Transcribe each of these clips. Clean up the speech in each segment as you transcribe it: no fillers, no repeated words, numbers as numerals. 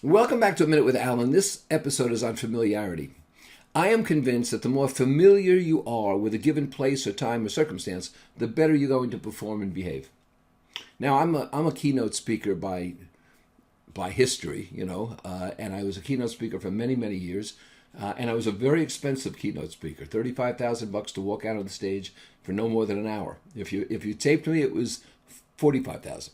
Welcome back to A Minute with Alan. This episode is on familiarity. I am convinced that the more familiar you are with a given place or time or circumstance, the better you're going to perform and behave. Now, I'm a keynote speaker by history, and I was a keynote speaker for many, many years. And I was a very expensive keynote speaker, $35,000 to walk out on the stage for no more than an hour. If you taped me, it was $45,000.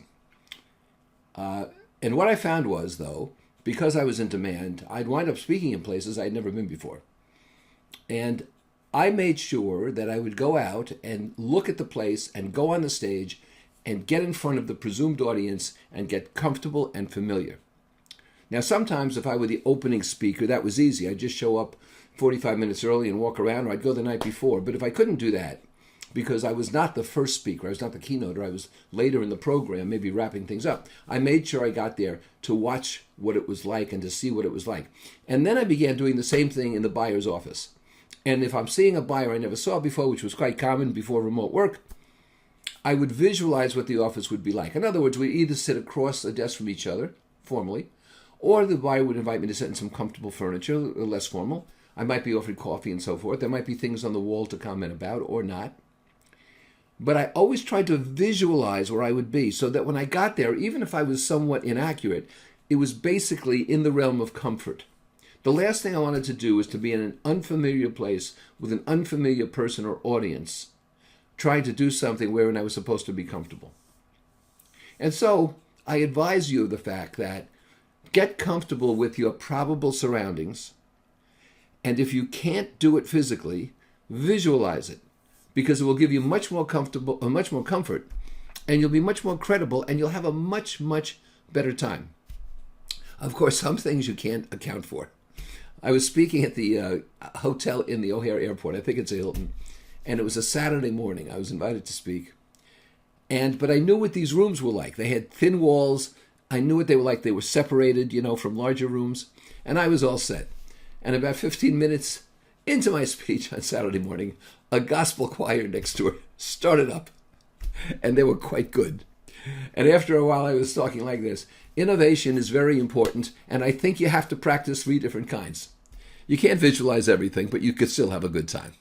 And what I found was, though, because I was in demand, I'd wind up speaking in places I'd never been before. And I made sure that I would go out and look at the place and go on the stage and get in front of the presumed audience and get comfortable and familiar. Now, sometimes if I were the opening speaker, that was easy. I'd just show up 45 minutes early and walk around, or I'd go the night before. But if I couldn't do that, because I was not the first speaker, I was not the keynoter, I was later in the program, maybe wrapping things up, I made sure I got there to watch what it was like and to see what it was like. And then I began doing the same thing in the buyer's office. And if I'm seeing a buyer I never saw before, which was quite common before remote work, I would visualize what the office would be like. In other words, we'd either sit across a desk from each other, formally, or the buyer would invite me to sit in some comfortable furniture, less formal. I might be offered coffee and so forth. There might be things on the wall to comment about or not. But I always tried to visualize where I would be so that when I got there, even if I was somewhat inaccurate, it was basically in the realm of comfort. The last thing I wanted to do was to be in an unfamiliar place with an unfamiliar person or audience, trying to do something wherein I was supposed to be comfortable. And so I advise you of the fact that get comfortable with your probable surroundings, and if you can't do it physically, visualize it, because it will give you much more comfort, and you'll be much more credible, and you'll have a much, much better time. Of course, some things you can't account for. I was speaking at the hotel in the O'Hare Airport, I think it's a Hilton, and it was a Saturday morning. I was invited to speak. But I knew what these rooms were like. They had thin walls. I knew what they were like. They were separated, from larger rooms, and I was all set. And about 15 minutes into my speech on Saturday morning, a gospel choir next door started up, and they were quite good. And after a while, I was talking like this: innovation is very important, and I think you have to practice 3 different kinds. You can't visualize everything, but you could still have a good time.